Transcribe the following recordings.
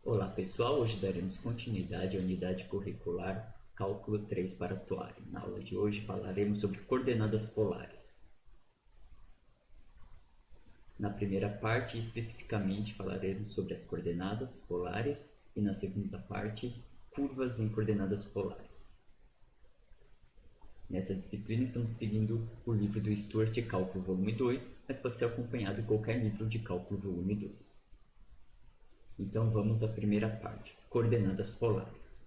Olá pessoal, hoje daremos continuidade à unidade curricular Cálculo 3 para atuário. Na aula de hoje falaremos sobre coordenadas polares. Na primeira parte, especificamente, falaremos sobre as coordenadas polares e na segunda parte, curvas em coordenadas polares. Nessa disciplina estamos seguindo o livro do Stuart Cálculo Volume 2, mas pode ser acompanhado em qualquer livro de Cálculo Volume 2. Então vamos à primeira parte, coordenadas polares.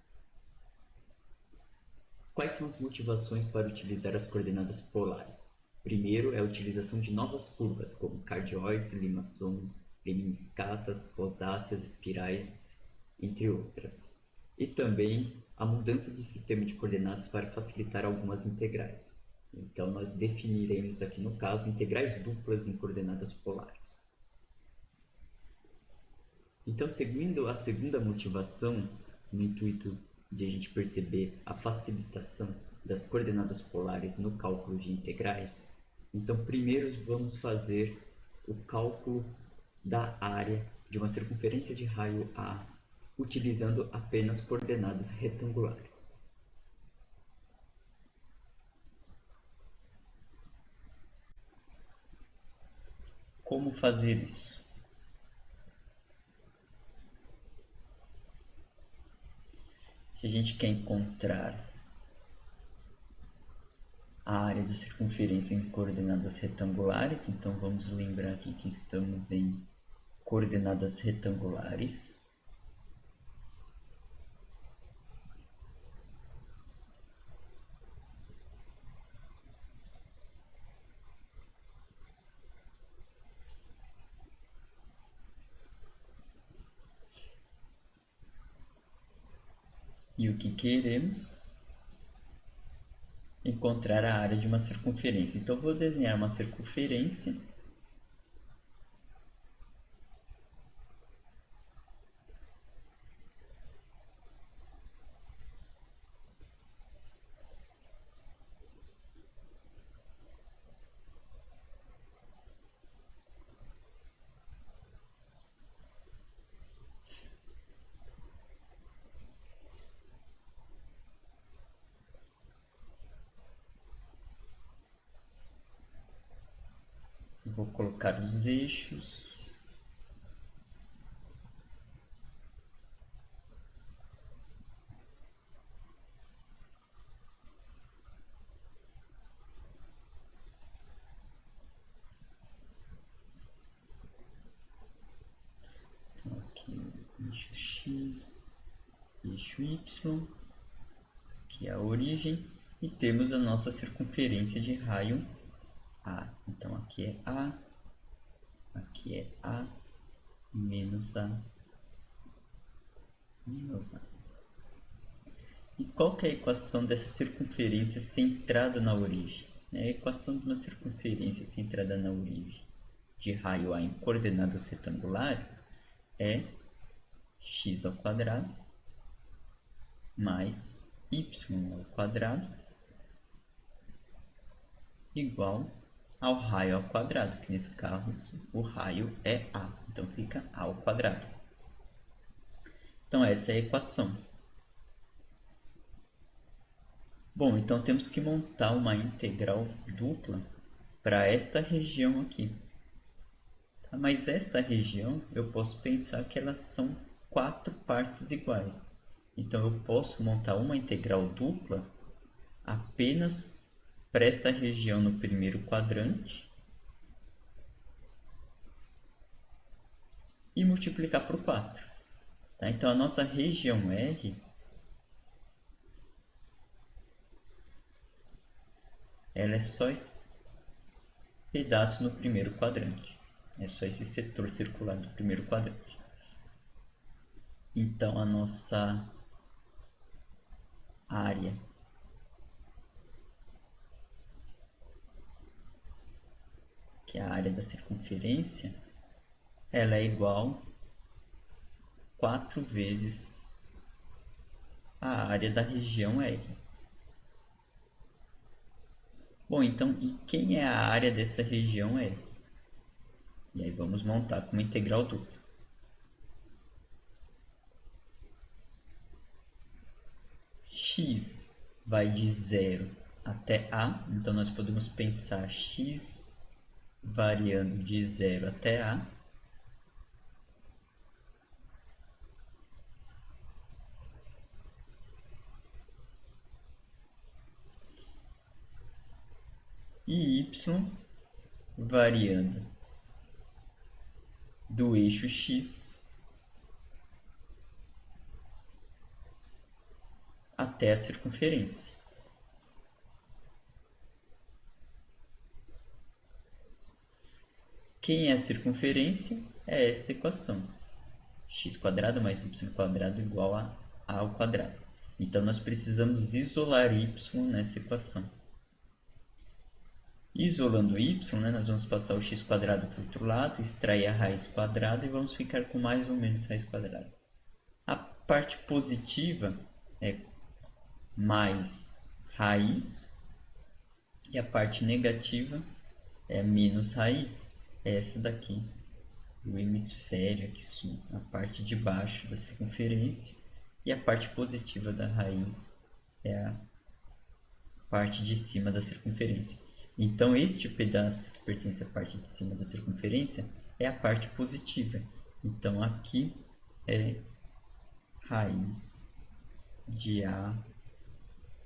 Quais são as motivações para utilizar as coordenadas polares? Primeiro é a utilização de novas curvas, como cardioides, limações, lemniscatas, rosáceas, espirais, entre outras. E também a mudança de sistema de coordenadas para facilitar algumas integrais. Então nós definiremos aqui no caso integrais duplas em coordenadas polares. Então, seguindo a segunda motivação, no intuito de a gente perceber a facilitação das coordenadas polares no cálculo de integrais, então primeiro vamos fazer o cálculo da área de uma circunferência de raio A utilizando apenas coordenadas retangulares. Como fazer isso? Se a gente quer encontrar a área de circunferência em coordenadas retangulares, então vamos lembrar aqui que estamos em coordenadas retangulares. E o que queremos? Encontrar a área de uma circunferência. Então, vou desenhar uma circunferência. Vou colocar os eixos. Então, aqui eixo X, eixo Y, aqui é a origem, e temos a nossa circunferência de raio A. Então, aqui é A, menos A, menos A. E qual que é a equação dessa circunferência centrada na origem? A equação de uma circunferência centrada na origem de raio A em coordenadas retangulares é x ao quadrado mais y ao quadrado igual ao raio ao quadrado, que nesse caso o raio é A, então fica A ao quadrado. Então essa é a equação. Bom, então temos que montar uma integral dupla para esta região aqui. Tá? Mas esta região eu posso pensar que elas são 4 partes iguais. Então eu posso montar uma integral dupla apenas para esta região no primeiro quadrante e multiplicar por 4. Tá? Então a nossa região R ela é só esse pedaço no primeiro quadrante. É só esse setor circular do primeiro quadrante. Então a nossa área que é a área da circunferência, ela é igual 4 vezes a área da região R. Bom, então, e quem é a área dessa região R? E aí vamos montar com uma integral dupla. x vai de 0 até a, então nós podemos pensar x variando de 0 até a. E y variando do eixo x até a circunferência. Quem é a circunferência? É esta equação. X² mais y² igual a ao quadrado. Então, nós precisamos isolar y nessa equação. Isolando y, né, nós vamos passar o x² para o outro lado, extrair a raiz quadrada e vamos ficar com mais ou menos raiz quadrada. A parte positiva é mais raiz e a parte negativa é menos raiz. É essa daqui, o hemisfério aqui sul, a parte de baixo da circunferência, e a parte positiva da raiz é a parte de cima da circunferência. Então, este pedaço que pertence à parte de cima da circunferência é a parte positiva. Então, aqui é raiz de a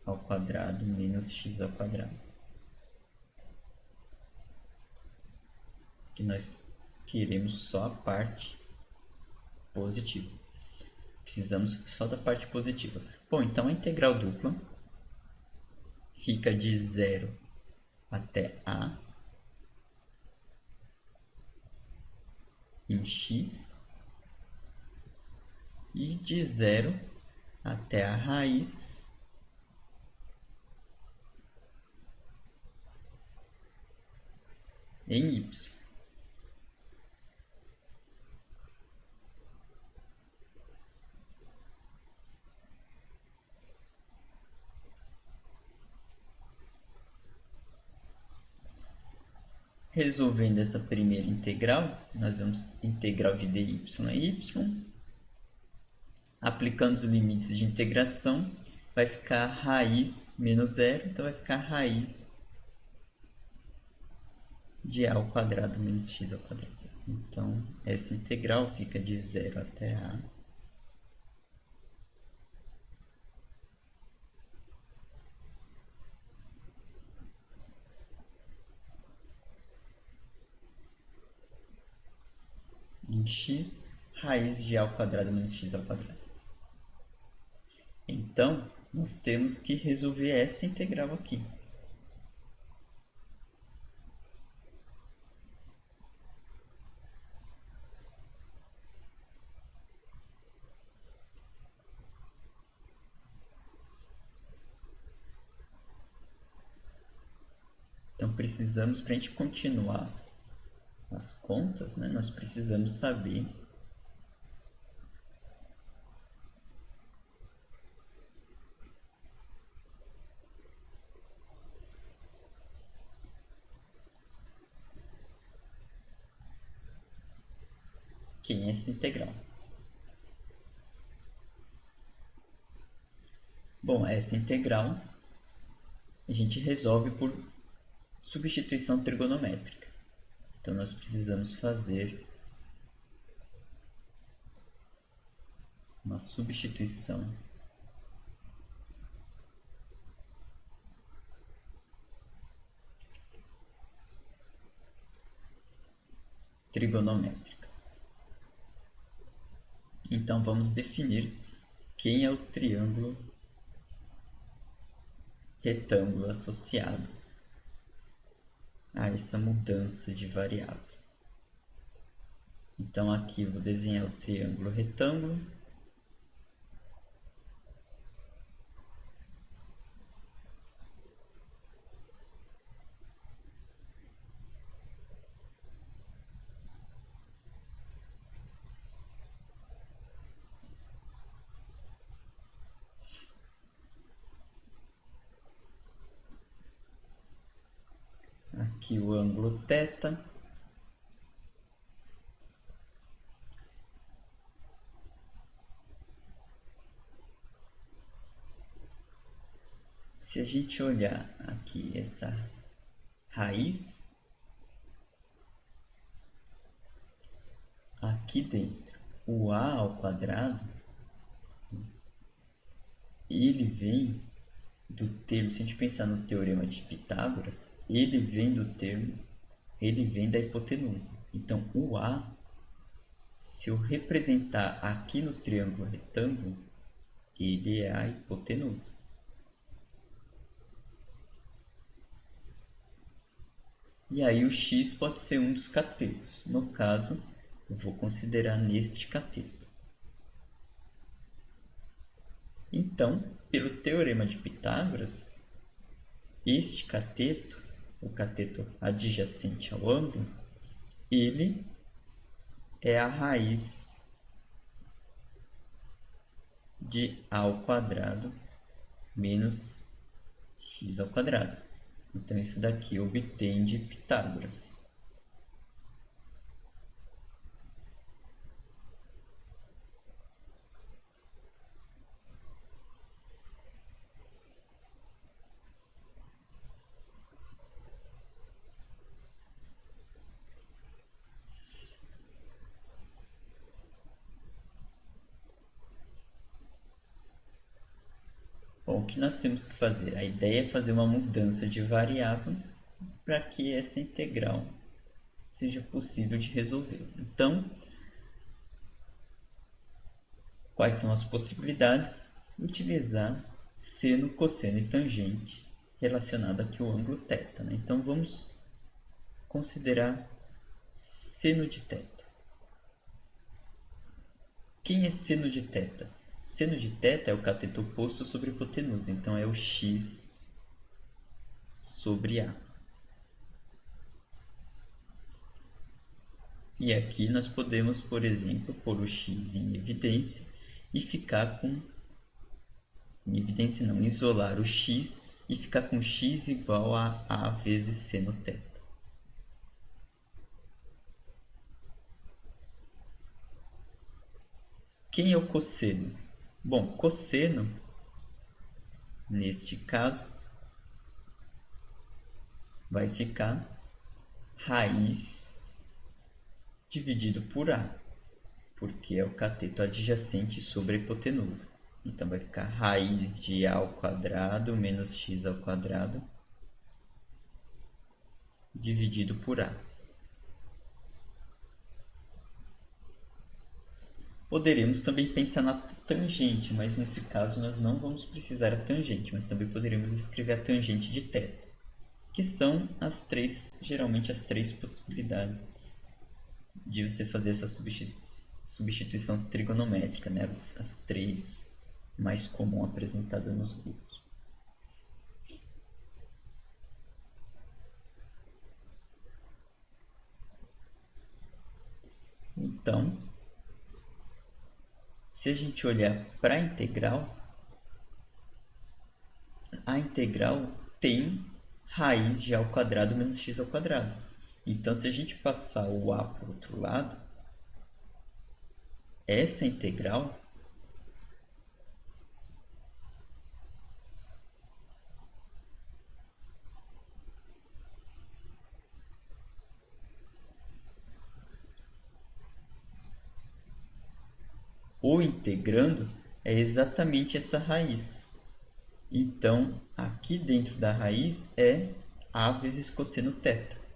ao quadrado menos x ao quadrado. Que nós queremos só a parte positiva. Precisamos só da parte positiva. Bom, então a integral dupla fica de 0 até a em x e de 0 até a raiz em y. Resolvendo essa primeira integral, nós vamos integral de dy a y. Aplicando os limites de integração, vai ficar raiz menos 0, então vai ficar raiz de a ao quadrado menos x ao quadrado. Então, essa integral fica de 0 até a em x, raiz de a ao quadrado menos x ao quadrado. Então, nós temos que resolver esta integral aqui. Então, precisamos, para a gente continuar as contas, né, nós precisamos saber quem é essa integral. Bom, essa integral a gente resolve por substituição trigonométrica. Então, nós precisamos fazer uma substituição trigonométrica. Então, vamos definir quem é o triângulo retângulo associado a essa mudança de variável. Então, aqui eu vou desenhar o triângulo retângulo. Aqui o ângulo θ. Se a gente olhar aqui essa raiz, aqui dentro, o a ao quadrado, ele vem do termo, se a gente pensar no teorema de Pitágoras, ele vem do termo, ele vem da hipotenusa. Então, o a, se eu representar aqui no triângulo retângulo, ele é a hipotenusa. E aí o x pode ser um dos catetos. No caso, eu vou considerar neste cateto. Então, pelo teorema de Pitágoras, este cateto, o cateto adjacente ao ângulo, ele é a raiz de a ao quadrado menos x ao quadrado. Então, isso daqui obtém de Pitágoras. Bom, o que nós temos que fazer? A ideia é fazer uma mudança de variável para que essa integral seja possível de resolver. Então, quais são as possibilidades? Utilizar seno, cosseno e tangente relacionado aqui ao ângulo θ. Né? Então, vamos considerar seno de θ. Quem é seno de θ? Seno de θ é o cateto oposto sobre a hipotenusa, então é o x sobre a. E aqui nós podemos, por exemplo, pôr o x em evidência e ficar com... Em evidência não, isolar o x e ficar com x igual a vezes seno θ. Quem é o cosseno? Bom, cosseno, neste caso, vai ficar raiz dividido por a, porque é o cateto adjacente sobre a hipotenusa. Então, vai ficar raiz de a ao quadrado menos x ao quadrado dividido por a. Poderemos também pensar na tangente, mas nesse caso nós não vamos precisar a tangente, mas também poderemos escrever a tangente de θ, que são geralmente as três possibilidades de você fazer essa substituição trigonométrica, né? As três mais comuns apresentadas nos livros. Então, se a gente olhar para a integral tem raiz de a ao quadrado menos x ao quadrado. Então, se a gente passar o a para o outro lado, essa integral o integrando é exatamente essa raiz. Então, aqui dentro da raiz é a vezes cosseno θ.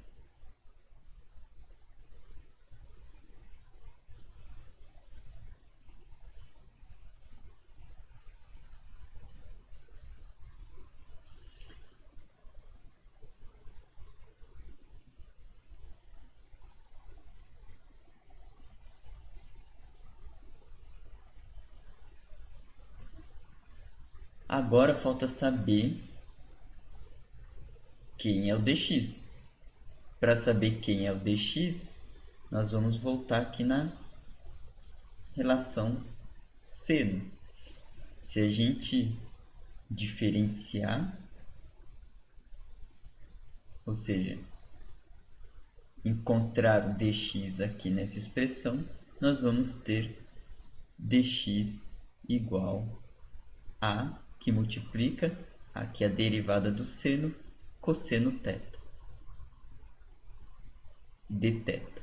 Agora falta saber quem é o dx. Para saber quem é o dx, nós vamos voltar aqui na relação seno. Se a gente diferenciar, ou seja, encontrar o dx aqui nessa expressão, nós vamos ter dx igual a, que multiplica Aqui é a derivada do seno, cosseno θ, de θ.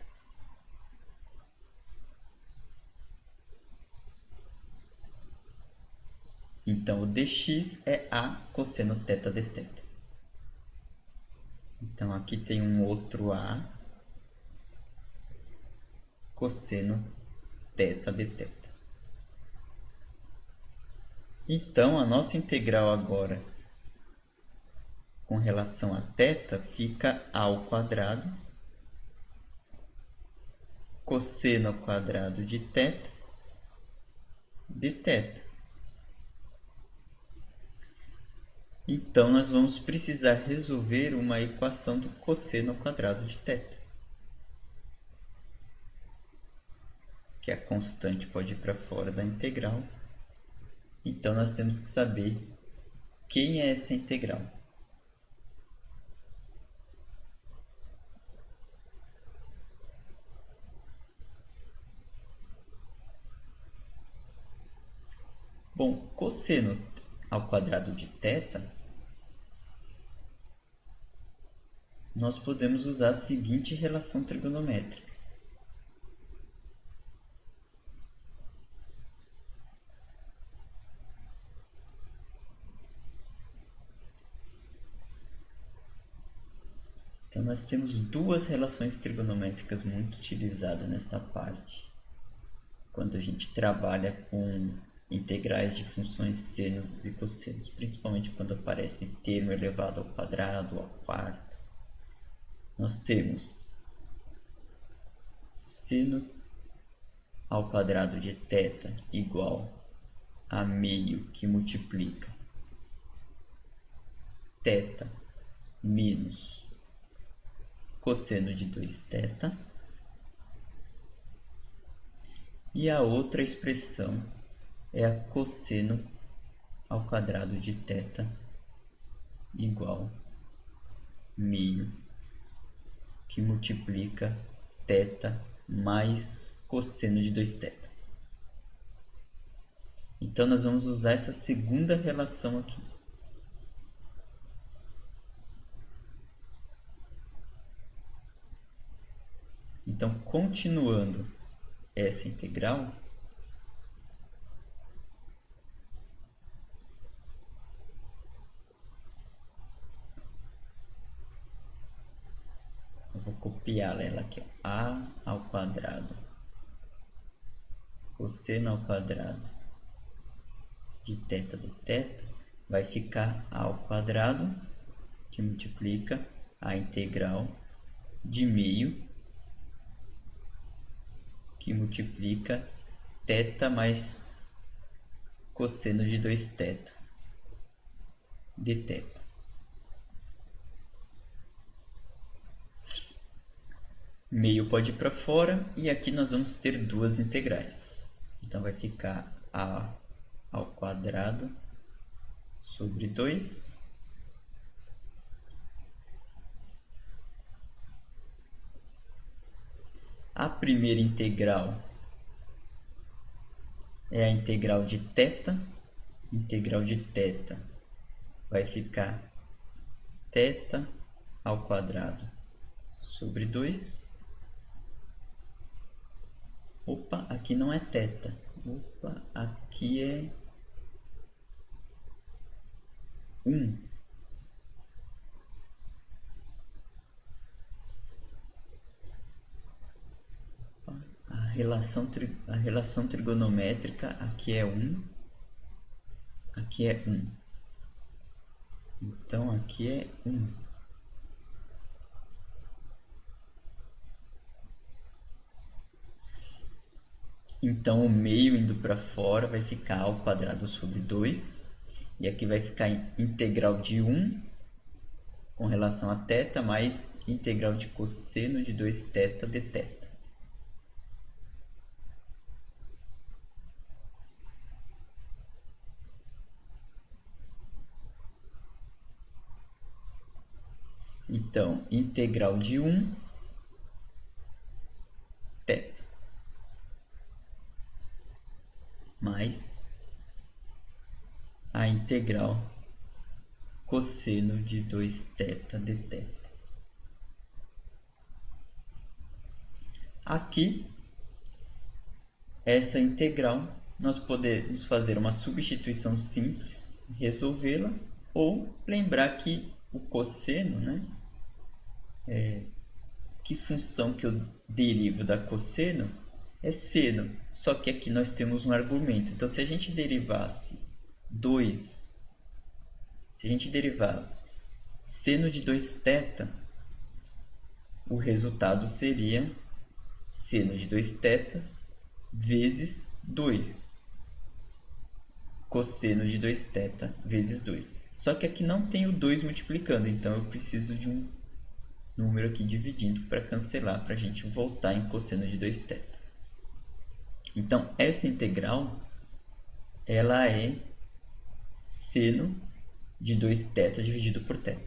Então, o dx é a cosseno θ de θ. Então, aqui tem um outro a cosseno θ de θ. Então, a nossa integral agora com relação a θ fica a ao quadrado cosseno ao quadrado de θ de θ. Então, nós vamos precisar resolver uma equação do cosseno ao quadrado de θ. Que a constante pode ir para fora da integral. Então, nós temos que saber quem é essa integral. Bom, cosseno ao quadrado de θ, nós podemos usar a seguinte relação trigonométrica. Então, nós temos duas relações trigonométricas muito utilizadas nesta parte. Quando a gente trabalha com integrais de funções senos e cossenos, principalmente quando aparece termo elevado ao quadrado ou ao quarto. Nós temos seno ao quadrado de θ igual a meio que multiplica θ menos cosseno de 2θ. E a outra expressão é a cosseno ao quadrado de θ igual meio que multiplica θ mais cosseno de 2θ. Então, nós vamos usar essa segunda relação aqui. Então, continuando essa integral, eu vou copiar ela aqui, ó. A ao quadrado cosseno ao quadrado de θ de θ vai ficar a ao quadrado, que multiplica a integral de meio, que multiplica θ mais cosseno de 2θ de θ. Meio pode ir para fora e aqui nós vamos ter duas integrais. Então, vai ficar a ao quadrado sobre 2 a primeira integral é a integral de θ. Integral de θ vai ficar θ ao quadrado sobre 2. Opa, aqui não é θ. Opa, aqui é 1. A relação trigonométrica aqui é 1. Aqui é 1. Então, aqui é 1. Então, o meio indo para fora vai ficar ao quadrado sobre 2. E aqui vai ficar integral de 1 com relação a θ mais integral de cosseno de 2θ de θ. Então, integral de 1 θ mais a integral cosseno de 2θ dθ. Aqui, essa integral, nós podemos fazer uma substituição simples, resolvê-la, ou lembrar que o cosseno, né, que função que eu derivo da cosseno é seno, só que aqui nós temos um argumento. Então, se a gente derivasse seno de 2θ, o resultado seria seno de 2θ vezes 2. Cosseno de 2θ vezes 2. Só que aqui não tem o 2 multiplicando, então eu preciso de um número aqui dividindo para cancelar, para a gente voltar em cosseno de 2θ. Então, essa integral, ela é seno de 2θ dividido por θ.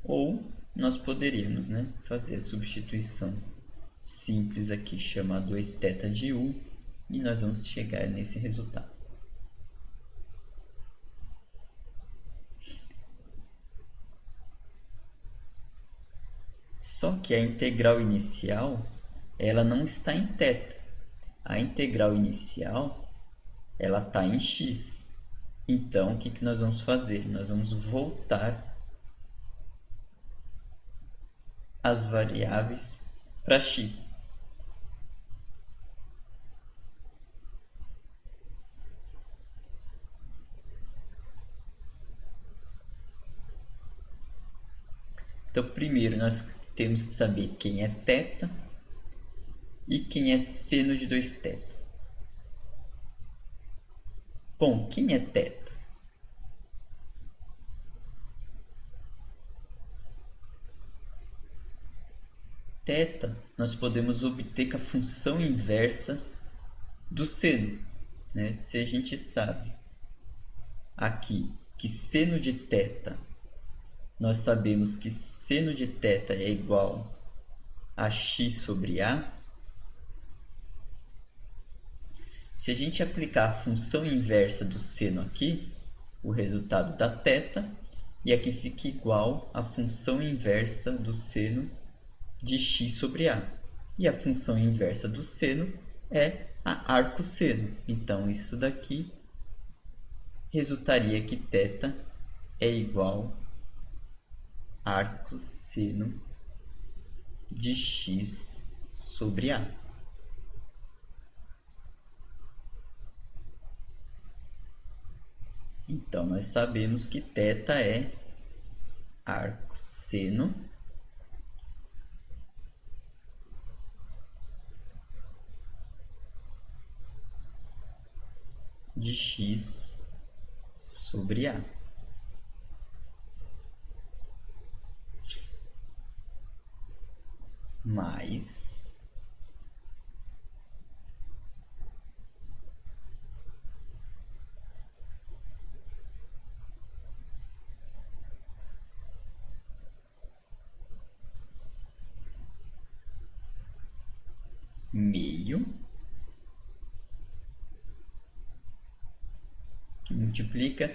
Ou nós poderíamos, né, fazer a substituição simples aqui, chamar 2θ de u, e nós vamos chegar nesse resultado. Só que a integral inicial, ela não está em θ. A integral inicial, ela está em x. Então, o que nós vamos fazer? Nós vamos voltar as variáveis para x. Então, primeiro nós temos que saber quem é θ e quem é seno de 2θ. Bom, quem é θ? Θ, nós podemos obter com a função inversa do seno, né? Se a gente sabe aqui que seno de θ, nós sabemos que seno de θ é igual a x sobre a. Se a gente aplicar a função inversa do seno aqui, o resultado dá θ, e aqui fica igual a função inversa do seno de x sobre a. E a função inversa do seno é a arcosseno. Então, isso daqui resultaria que θ é igual a arcosseno de x sobre a. Então, nós sabemos que θ é arcosseno de x sobre a. Mais meio que multiplica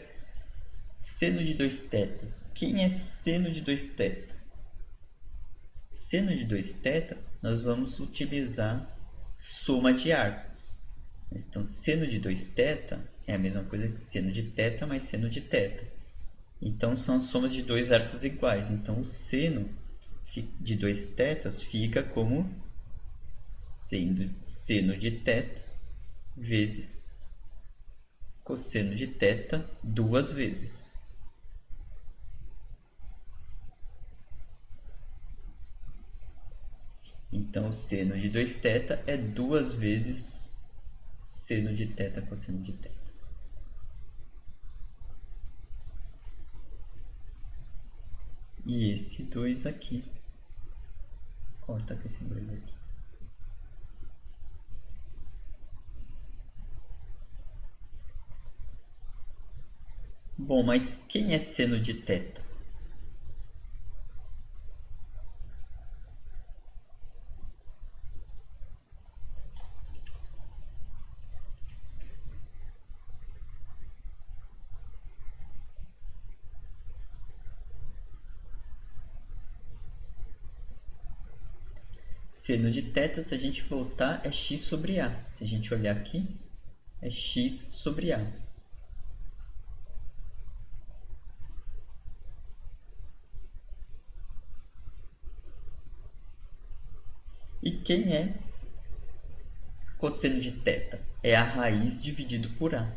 seno de 2θ. Quem é seno de 2θ? Seno de 2θ, nós vamos utilizar soma de arcos. Então, seno de 2θ é a mesma coisa que seno de θ mais seno de θ. Então, são somas de dois arcos iguais. Então, o seno de 2θ fica como sendo seno de θ vezes cosseno de θ duas vezes. Então, o seno de 2θ é duas vezes seno de θ cosseno de θ. E esse 2 aqui, corta com esse 2 aqui. Bom, mas quem é seno de θ? Seno de θ, se a gente voltar, é x sobre a. Se a gente olhar aqui, é x sobre a. E quem é cosseno de θ? É a raiz dividido por a.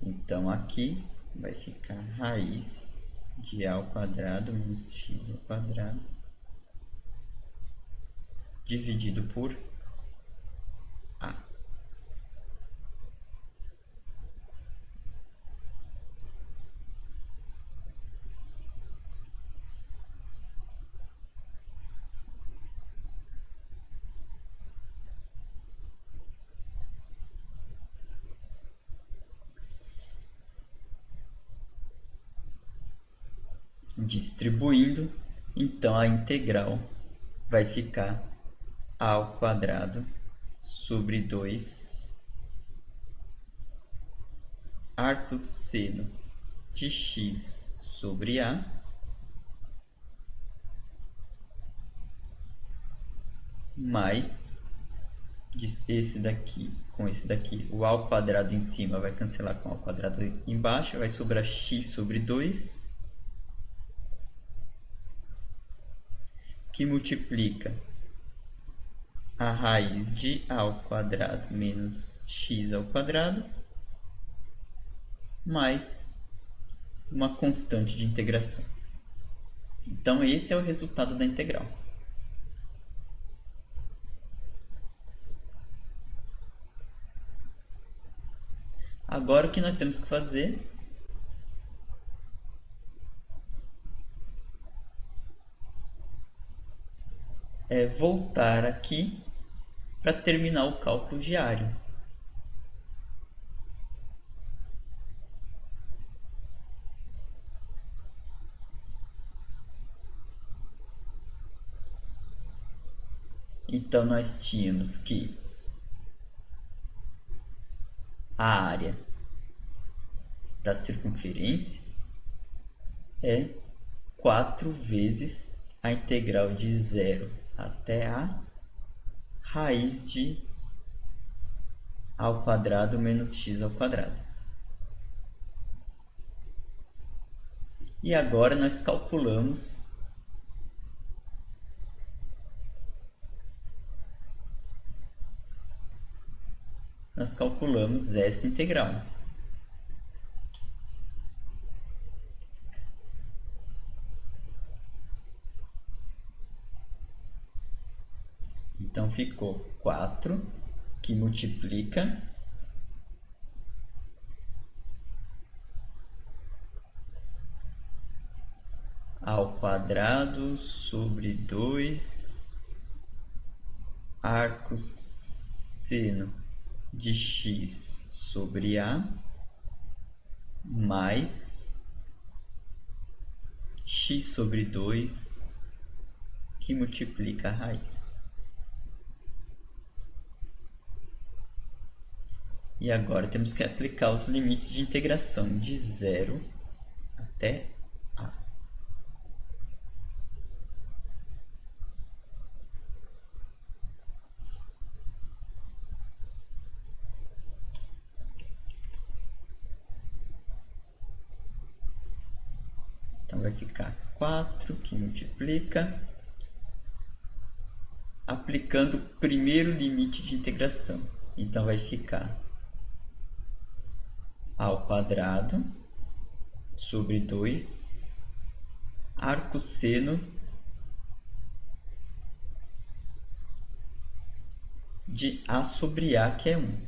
Então, aqui vai ficar raiz de a ao quadrado menos x ao quadrado dividido por a. Distribuindo, então a integral vai ficar a ao quadrado sobre 2 arco seno de x sobre a mais esse daqui com esse daqui. O a ao quadrado em cima vai cancelar com o ao quadrado embaixo, vai sobrar x sobre 2, que multiplica a raiz de a ao quadrado menos x ao quadrado, mais uma constante de integração. Então, esse é o resultado da integral. Agora, o que nós temos que fazer é voltar aqui para terminar o cálculo diário. Então, nós tínhamos que a área da circunferência é 4 vezes a integral de 0 até a raiz de a ao quadrado menos x ao quadrado. E agora nós calculamos essa integral. Então, ficou 4, que multiplica ao quadrado sobre 2 arco seno de x sobre a mais x sobre 2 que multiplica a raiz. E agora temos que aplicar os limites de integração de 0 até a. Então, vai ficar 4 que multiplica, aplicando o primeiro limite de integração. Então, vai ficar a ao quadrado sobre 2 arco seno de a sobre a, que é 1.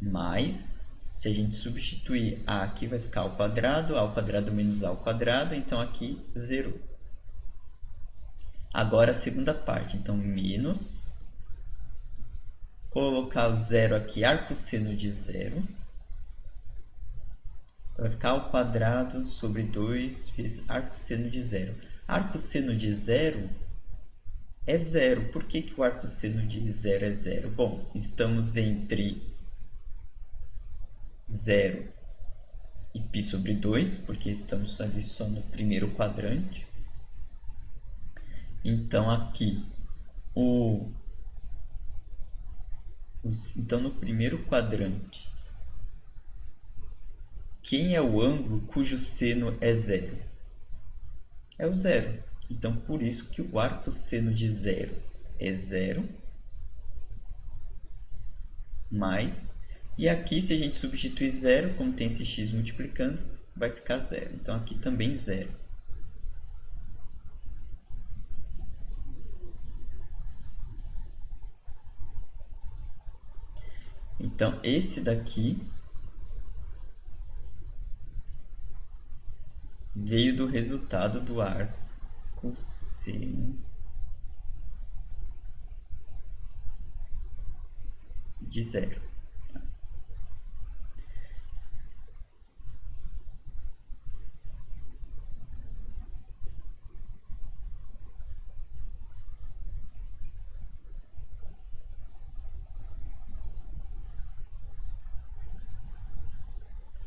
Mais, se a gente substituir a aqui, vai ficar ao quadrado menos a ao quadrado, então aqui zerou. Agora a segunda parte. Então, menos. Colocar o zero aqui, arcosseno de zero. Então, vai ficar ao quadrado sobre 2 vezes arcosseno de zero. Arcosseno de zero é zero. Por que o arcosseno de zero é zero? Bom, estamos entre 0 e π sobre 2, porque estamos ali só no primeiro quadrante. Então, aqui, então, no primeiro quadrante, quem é o ângulo cujo seno é zero? É o zero. Então, por isso que o arcosseno de zero é zero. Mais. E aqui, se a gente substituir zero, como tem esse x multiplicando, vai ficar zero. Então, aqui também zero. Então, esse daqui veio do resultado do arcosseno de zero.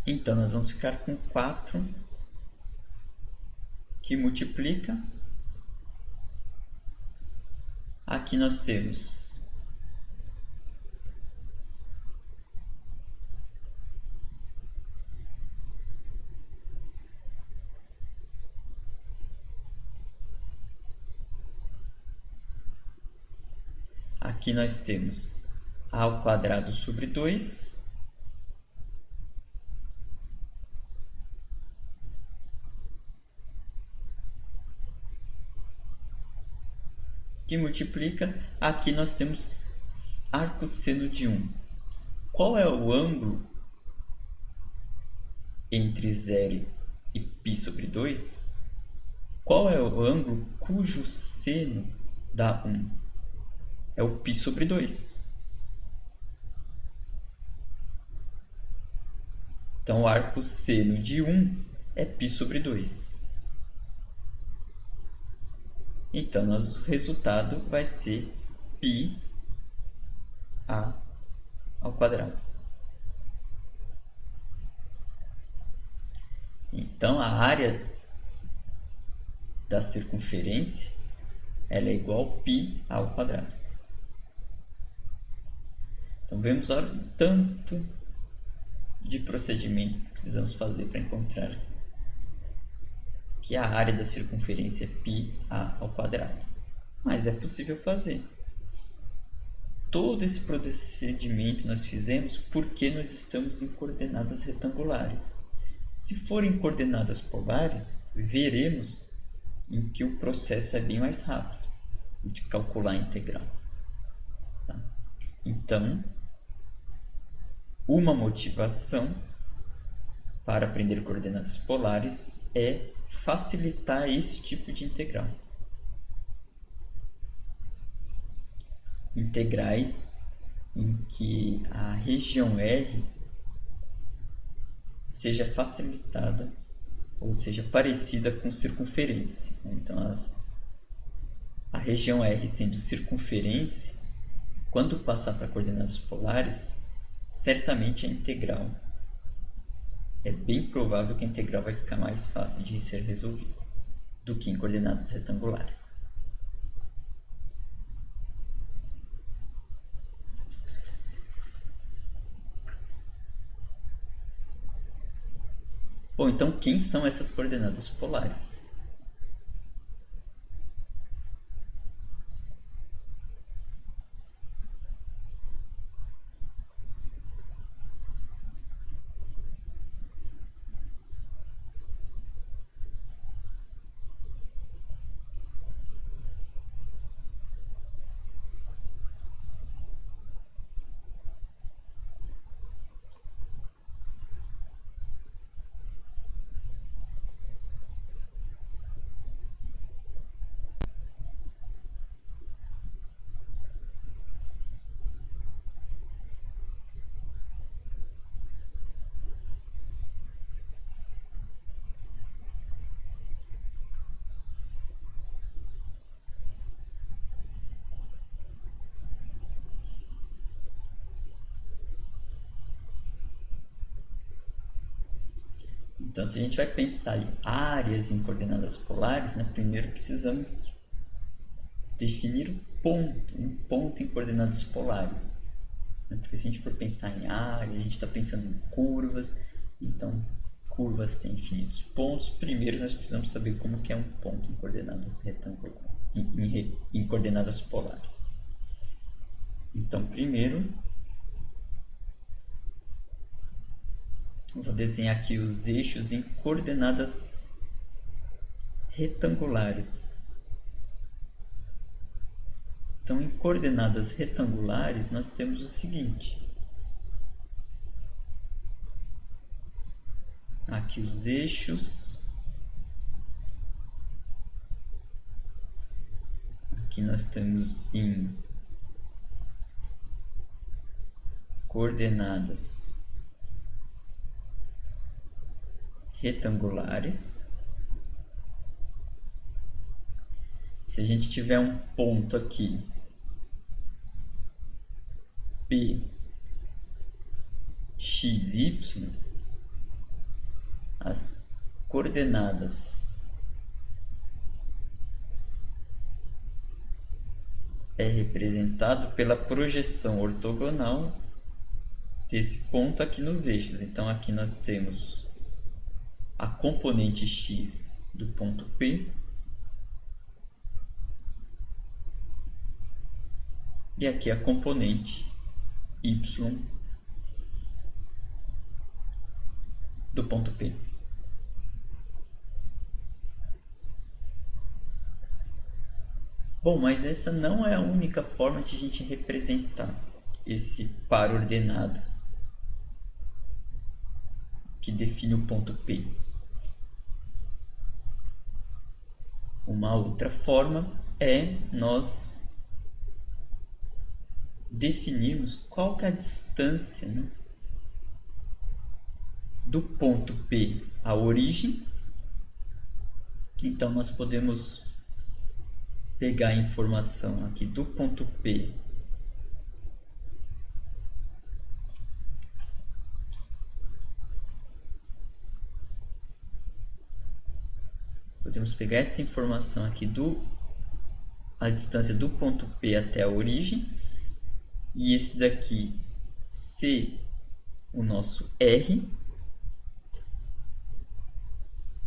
Então, nós vamos ficar com 4 que multiplica. Aqui nós temos a ao quadrado sobre 2. Que multiplica. Aqui nós temos arcosseno de 1. Qual é o ângulo entre 0 e π sobre 2? Qual é o ângulo cujo seno dá 1? É o π sobre 2. Então, o arcosseno de 1 é π sobre 2. Então, o resultado vai ser π a ao quadrado. Então, a área da circunferência ela é igual a π ao quadrado. Então, vemos o tanto de procedimentos que precisamos fazer para encontrar que a área da circunferência é π a ao quadrado. Mas é possível fazer. Todo esse procedimento nós fizemos porque nós estamos em coordenadas retangulares. Se forem coordenadas polares, veremos em que o processo é bem mais rápido de calcular a integral. Tá? Então, uma motivação para aprender coordenadas polares é facilitar esse tipo de integral. Integrais em que a região R seja facilitada, ou seja, parecida com circunferência. Então, a região R sendo circunferência, quando passar para coordenadas polares, certamente a integral é bem provável que a integral vai ficar mais fácil de ser resolvida do que em coordenadas retangulares. Bom, então quem são essas coordenadas polares? Então, se a gente vai pensar em áreas em coordenadas polares, né, primeiro precisamos definir um ponto em coordenadas polares. Né? Porque se a gente for pensar em área, a gente está pensando em curvas, então curvas têm infinitos pontos. Primeiro nós precisamos saber como que é um ponto em coordenadas retangulares, em coordenadas polares. Então, primeiro, eu vou desenhar aqui os eixos em coordenadas retangulares. Então, em coordenadas retangulares, nós temos o seguinte. Aqui os eixos. Aqui nós temos em coordenadas retangulares. Se a gente tiver um ponto aqui, P, x, y, as coordenadas é representado pela projeção ortogonal desse ponto aqui nos eixos. Então, aqui nós temos a componente x do ponto P e aqui a componente y do ponto P. Bom, mas essa não é a única forma de a gente representar esse par ordenado que define o ponto P. Uma outra forma é nós definirmos qual que é a distância, né, do ponto P à origem. Então, nós podemos pegar a informação aqui do ponto P podemos pegar essa informação aqui a distância do ponto P até a origem, e esse daqui ser o nosso R,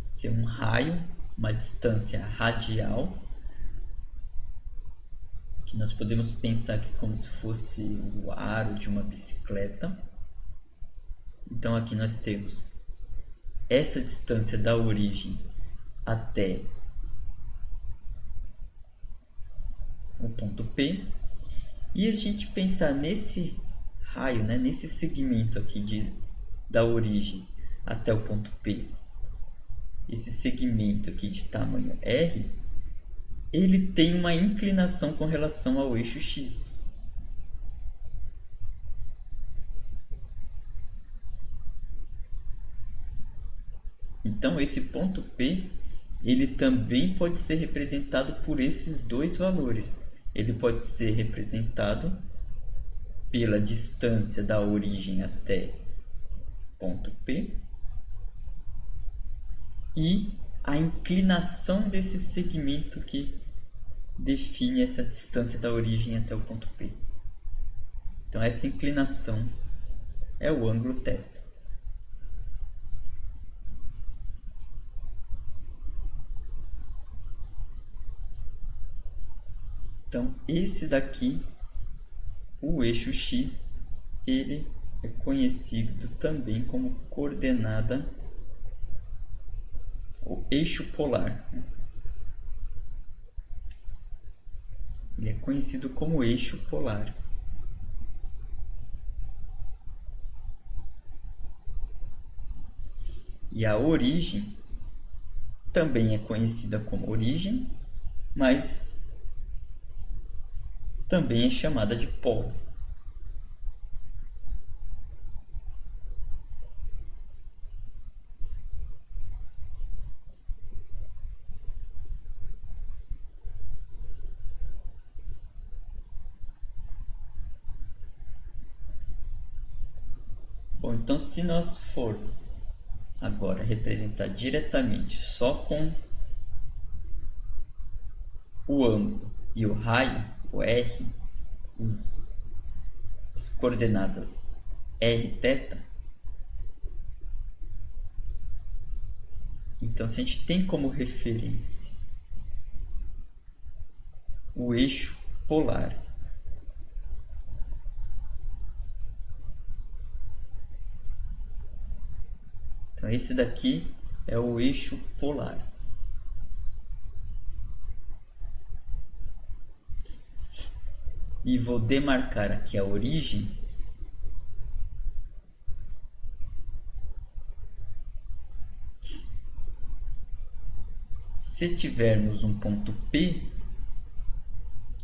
ser um raio, uma distância radial, que nós podemos pensar aqui como se fosse o aro de uma bicicleta. Então aqui nós temos essa distância da origem até o ponto P, e a gente pensar nesse raio, né, nesse segmento aqui da origem até o ponto P, esse segmento aqui de tamanho R, ele tem uma inclinação com relação ao eixo X. Então, esse ponto P, ele também pode ser representado por esses dois valores. Ele pode ser representado pela distância da origem até ponto P e a inclinação desse segmento que define essa distância da origem até o ponto P. Então, essa inclinação é o ângulo θ. Então, esse daqui, o eixo X, ele é conhecido também como coordenada, ou eixo polar. Ele é conhecido como eixo polar. E a origem também é conhecida como origem, mas também é chamada de polo. Bom, então se nós formos agora representar diretamente só com o ângulo e o raio, o R, as coordenadas r, θ, então se a gente tem como referência o eixo polar, então esse daqui é o eixo polar. E vou demarcar aqui a origem se tivermos um ponto P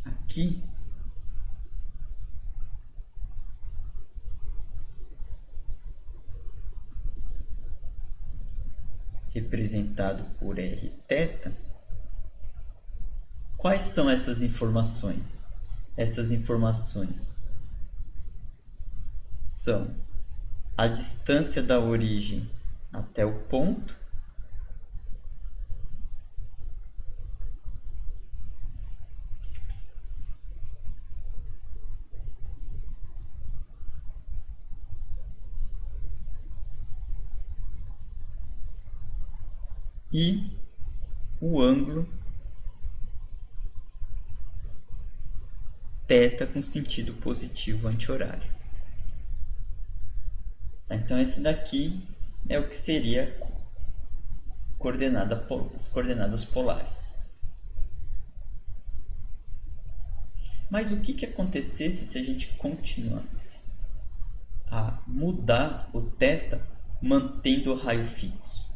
aqui, representado por Rθ, quais são essas informações? Essas informações são a distância da origem até o ponto e o ângulo θ com sentido positivo anti-horário. Então esse daqui é o que seria as coordenadas polares. Mas o que acontecesse se a gente continuasse a mudar o θ mantendo o raio fixo?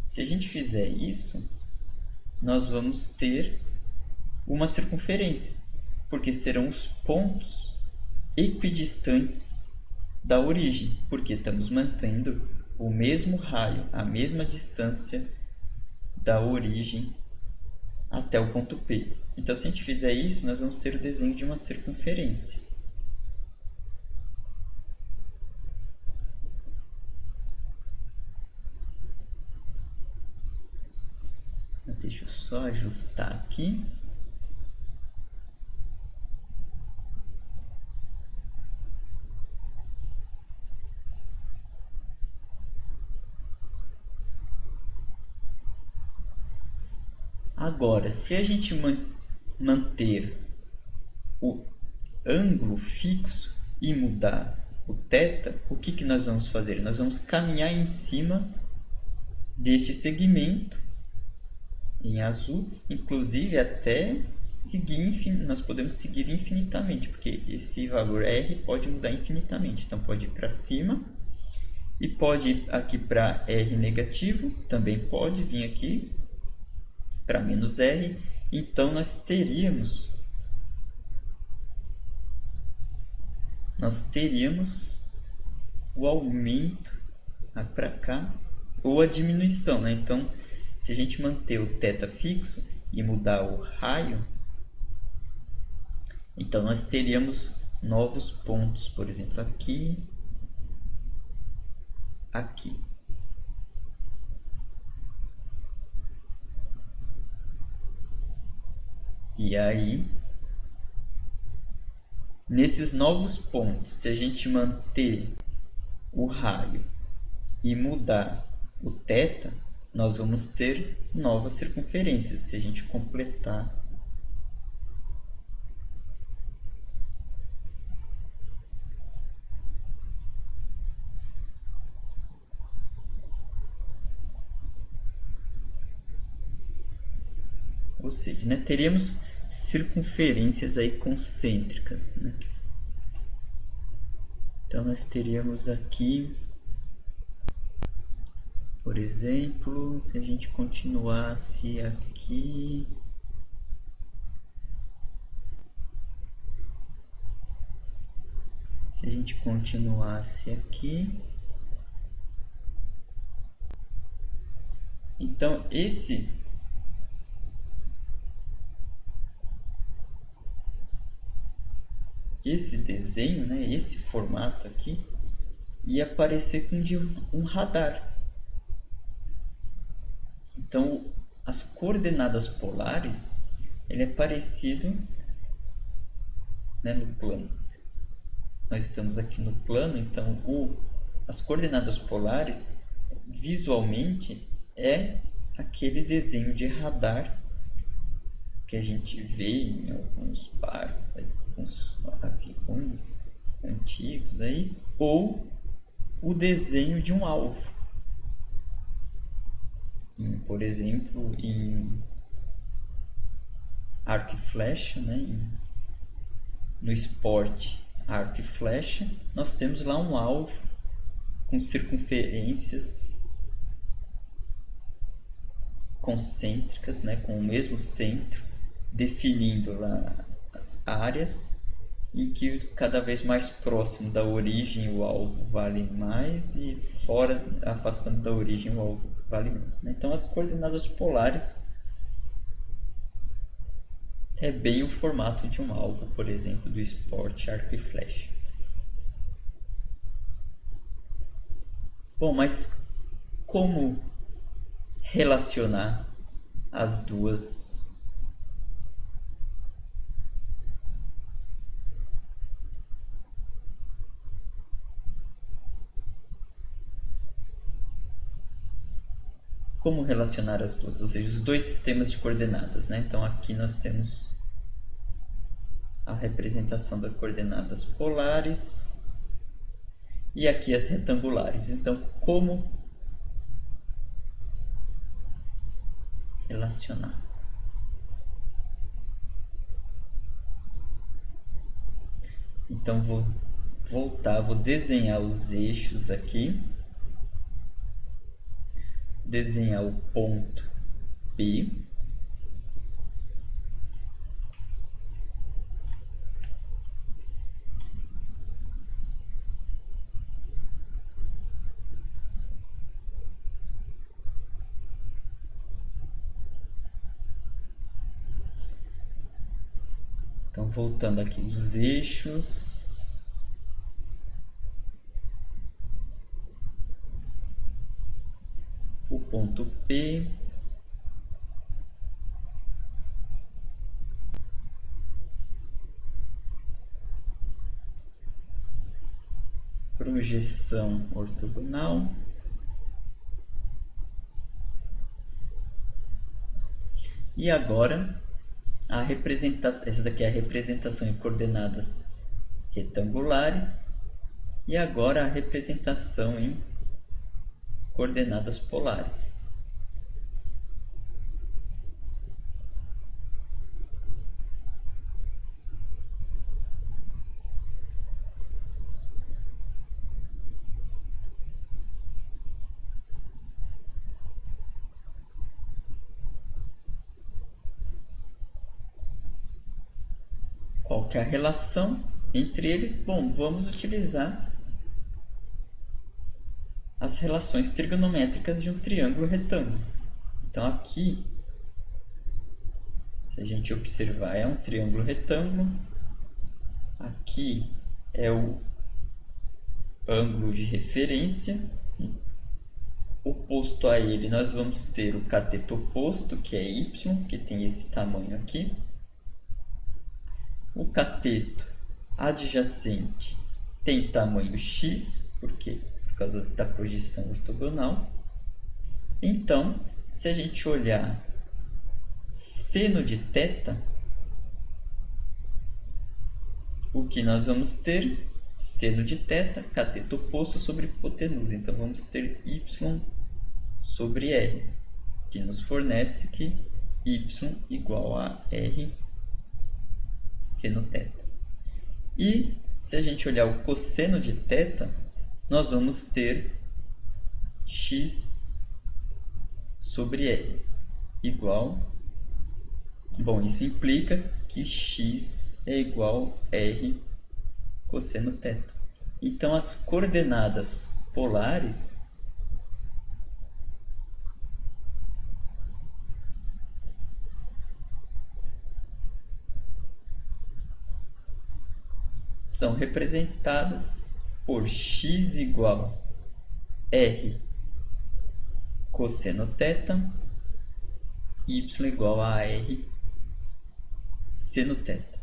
Se a gente fizer isso, nós vamos ter uma circunferência, porque serão os pontos equidistantes da origem, porque estamos mantendo o mesmo raio, a mesma distância da origem até o ponto P. Então, se a gente fizer isso, nós vamos ter o desenho de uma circunferência. Deixa eu só ajustar aqui. Agora, se a gente manter o ângulo fixo e mudar o θ, o que nós vamos fazer? Nós vamos caminhar em cima deste segmento em azul, inclusive até seguir, nós podemos seguir infinitamente, porque esse valor R pode mudar infinitamente. Então pode ir para cima e pode ir aqui para R negativo, também pode vir aqui para menos R. Então nós teríamos o aumento para cá ou a diminuição, né? Então, se a gente manter o θ fixo e mudar o raio, então nós teríamos novos pontos, por exemplo, aqui, aqui. E aí, nesses novos pontos, se a gente manter o raio e mudar o θ, nós vamos ter novas circunferências, se a gente completar ou seja, né, teríamos circunferências aí concêntricas, né? Então nós teríamos aqui, por exemplo, se a gente continuasse aqui, então esse desenho, né, esse formato aqui, ia parecer com de um radar. Então, as coordenadas polares, ele é parecido, né, no plano. Nós estamos aqui no plano, então as coordenadas polares, visualmente, é aquele desenho de radar que a gente vê em alguns barcos, alguns aviões antigos aí, ou o desenho de um alvo. Por exemplo, em arco e flecha, né? No esporte arco e flecha, nós temos lá um alvo com circunferências concêntricas, né? Com o mesmo centro, definindo lá as áreas em que cada vez mais próximo da origem o alvo vale mais e fora, afastando da origem o alvo vale menos, né? Então as coordenadas polares é bem o formato de um alvo, por exemplo, do esporte arco e flecha. Bom, mas como relacionar as duas? Como relacionar as duas, ou seja, os dois sistemas de coordenadas, né? Então aqui nós temos a representação das coordenadas polares e aqui as retangulares. Então, como relacioná-las? Então, vou voltar, vou desenhar os eixos aqui, desenhar o ponto P. Então, voltando aqui os eixos, o ponto P, projeção ortogonal, e agora a representação, essa daqui é a representação em coordenadas retangulares e agora a representação em coordenadas polares. Qual que é a relação entre eles? Bom, vamos utilizar as relações trigonométricas de um triângulo retângulo. Então aqui, se a gente observar, é um triângulo retângulo. Aqui é o ângulo de referência. Oposto a ele, nós vamos ter o cateto oposto, que é y, que tem esse tamanho aqui. O cateto adjacente tem tamanho x, por causa da projeção ortogonal. Então, se a gente olhar seno de θ, o que nós vamos ter? Seno de θ, cateto oposto sobre hipotenusa. Então, vamos ter y sobre r, que nos fornece que y igual a r seno θ. E se a gente olhar o cosseno de θ, nós vamos ter x sobre r igual... Bom, isso implica que x é igual a r cosseno θ. Então, as coordenadas polares são representadas por x igual r cosseno θ, y igual a r seno θ.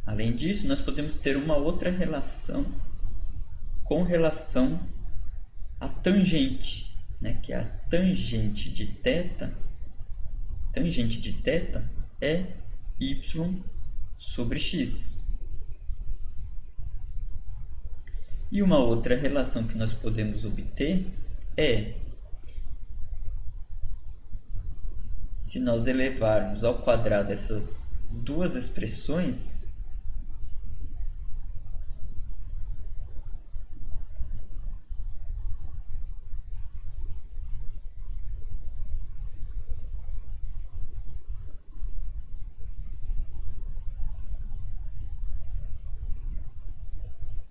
Além disso, nós podemos ter uma outra relação com relação à tangente, né? Que é a tangente de θ. Tangente de θ é y sobre x. E uma outra relação que nós podemos obter é se nós elevarmos ao quadrado essas duas expressões,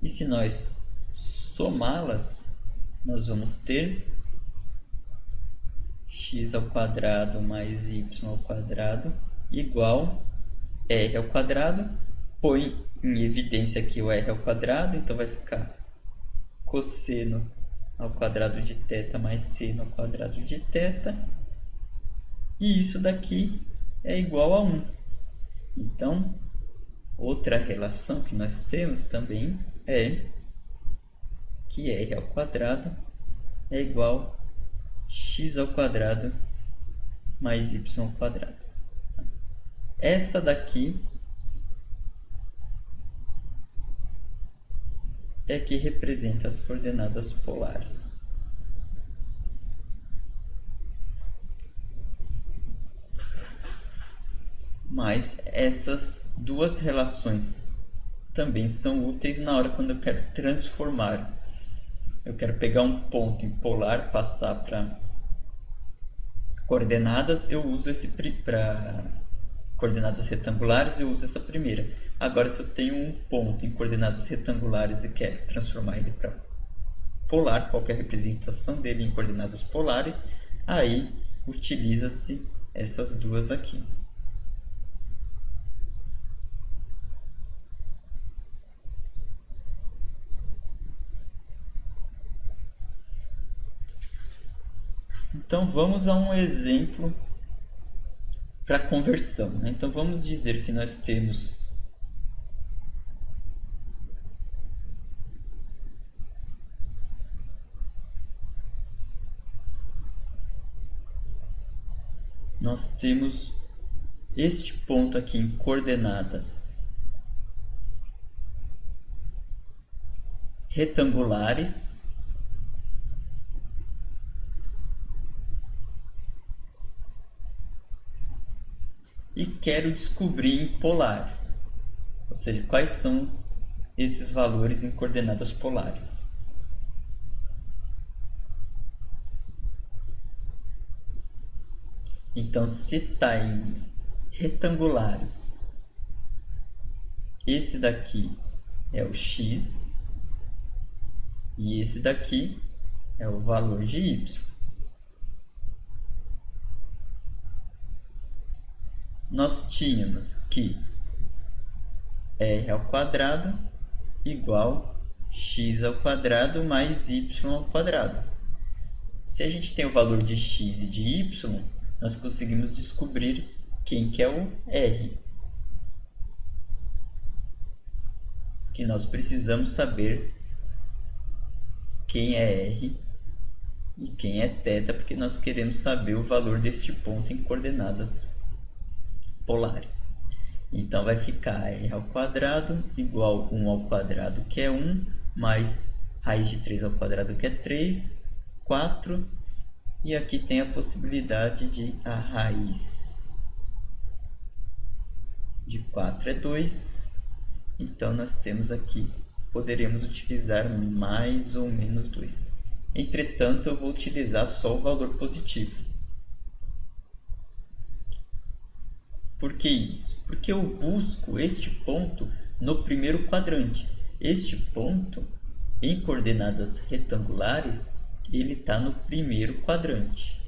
e se nós somá-las, nós vamos ter x ao quadrado mais y ao quadrado igual r ao quadrado. Põe em evidência aqui o r ao quadrado, então vai ficar cosseno ao quadrado de θ mais seno ao quadrado de θ. E isso daqui é igual a 1. Então, outra relação que nós temos também é que r ao quadrado é igual a x ao quadrado mais y ao quadrado. Essa daqui é que representa as coordenadas polares. Mas essas duas relações também são úteis na hora quando eu quero transformar. Eu quero pegar um ponto em polar, passar para coordenadas, eu uso esse para coordenadas retangulares, eu uso essa primeira. Agora, se eu tenho um ponto em coordenadas retangulares e quero transformar ele para polar, qualquer representação dele em coordenadas polares, aí utiliza-se essas duas aqui. Então, vamos a um exemplo para conversão, né? Então, vamos dizer que nós temos este ponto aqui em coordenadas retangulares e quero descobrir em polar, ou seja, quais são esses valores em coordenadas polares. Então, se está em retangulares, esse daqui é o x e esse daqui é o valor de y. Nós tínhamos que r ao quadrado igual x ao quadrado mais y ao quadrado. Se a gente tem o valor de x e de y, nós conseguimos descobrir quem que é o r. Que nós precisamos saber quem é r e quem é θ, porque nós queremos saber o valor deste ponto em coordenadas polares. Então, vai ficar r ao quadrado igual 1 ao quadrado, que é 1, mais raiz de 3 ao quadrado, que é 3, 4, e aqui tem a possibilidade de a raiz de 4 é 2, então nós temos aqui, poderemos utilizar mais ou menos 2. Entretanto, eu vou utilizar só o valor positivo. Por que isso? Porque eu busco este ponto no primeiro quadrante. Este ponto, em coordenadas retangulares, ele está no primeiro quadrante.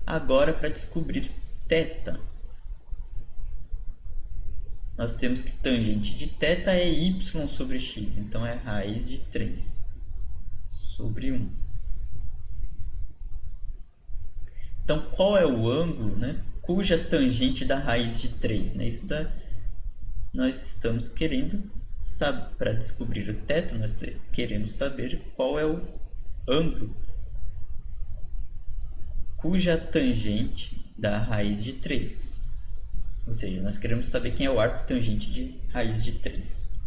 Agora, para descobrir θ, nós temos que tangente de θ é y sobre x, então é raiz de 3 sobre 1. Então, qual é o ângulo, né, cuja tangente da raiz de 3? Né? Nós estamos querendo saber, para descobrir o θ, nós queremos saber qual é o ângulo cuja tangente da raiz de 3. Ou seja, nós queremos saber quem é o arco tangente de raiz de 3.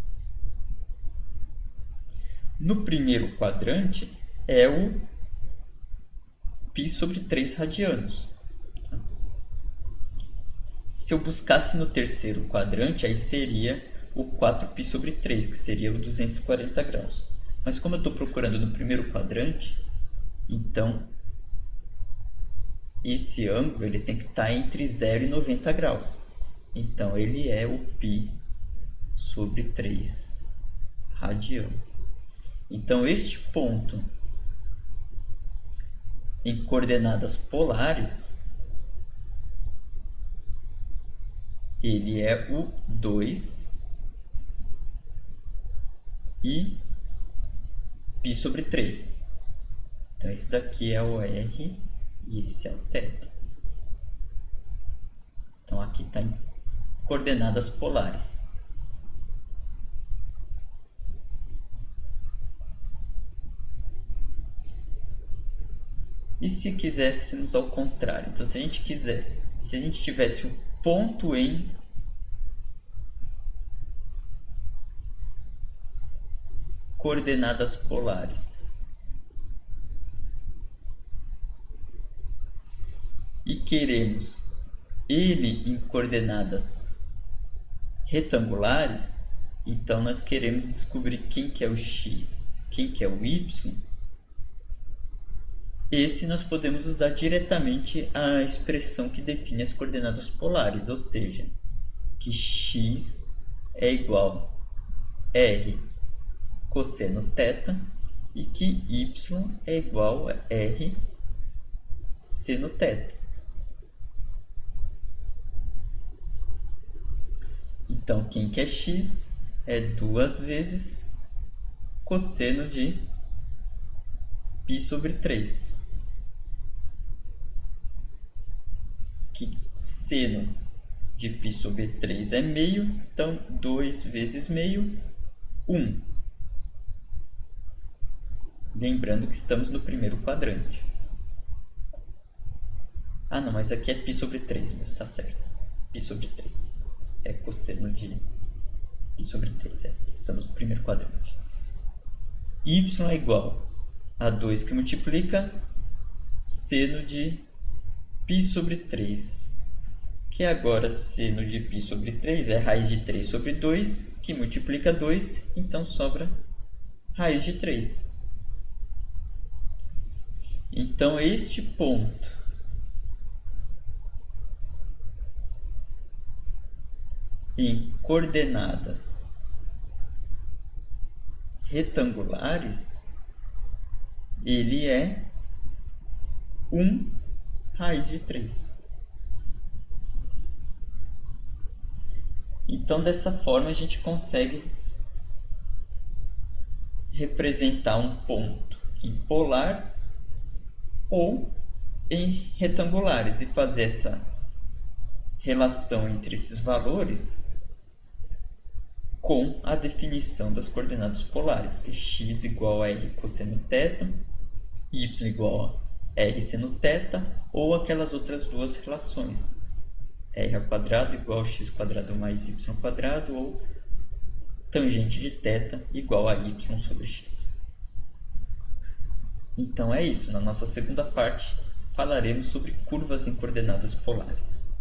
No primeiro quadrante é o π sobre 3 radianos. Se eu buscasse no terceiro quadrante, aí seria o 4π sobre 3, que seria o 240 graus. Mas como eu estou procurando no primeiro quadrante, então esse ângulo ele tem que estar entre 0 e 90 graus. Então ele é o π sobre 3 radianos. Então este ponto em coordenadas polares, ele é o 2 e π sobre 3. Então esse daqui é o R e esse é o θ. Então aqui está em coordenadas polares. E se quiséssemos ao contrário? Então, se a gente tivesse o ponto em coordenadas polares e queremos ele em coordenadas retangulares, então nós queremos descobrir quem que é o x, quem que é o y. Esse nós podemos usar diretamente a expressão que define as coordenadas polares, ou seja, que x é igual a r cosseno θ e que y é igual a r seno θ. Então, quem que é x é 2 vezes cosseno de π sobre 3. Que seno de π sobre 3 é meio, então 2 vezes meio, 1. Lembrando que estamos no primeiro quadrante. Ah, não, mas aqui é π sobre 3 mesmo, está certo. π sobre 3 é cosseno de π sobre 3, estamos no primeiro quadrante. Y é igual a 2 que multiplica seno de π sobre 3, que agora seno de π sobre 3 é raiz de 3 sobre 2, que multiplica 2, então sobra raiz de 3. Então, este ponto em coordenadas retangulares, ele é 1 raiz de 3. Então, dessa forma, a gente consegue representar um ponto em polar ou em retangulares e fazer essa relação entre esses valores com a definição das coordenadas polares, que é x igual a r cosseno θ, y igual a r seno θ, ou aquelas outras duas relações, r ao quadrado igual a x quadrado mais y quadrado, ou tangente de θ igual a y sobre x. Então é isso. Na nossa segunda parte falaremos sobre curvas em coordenadas polares.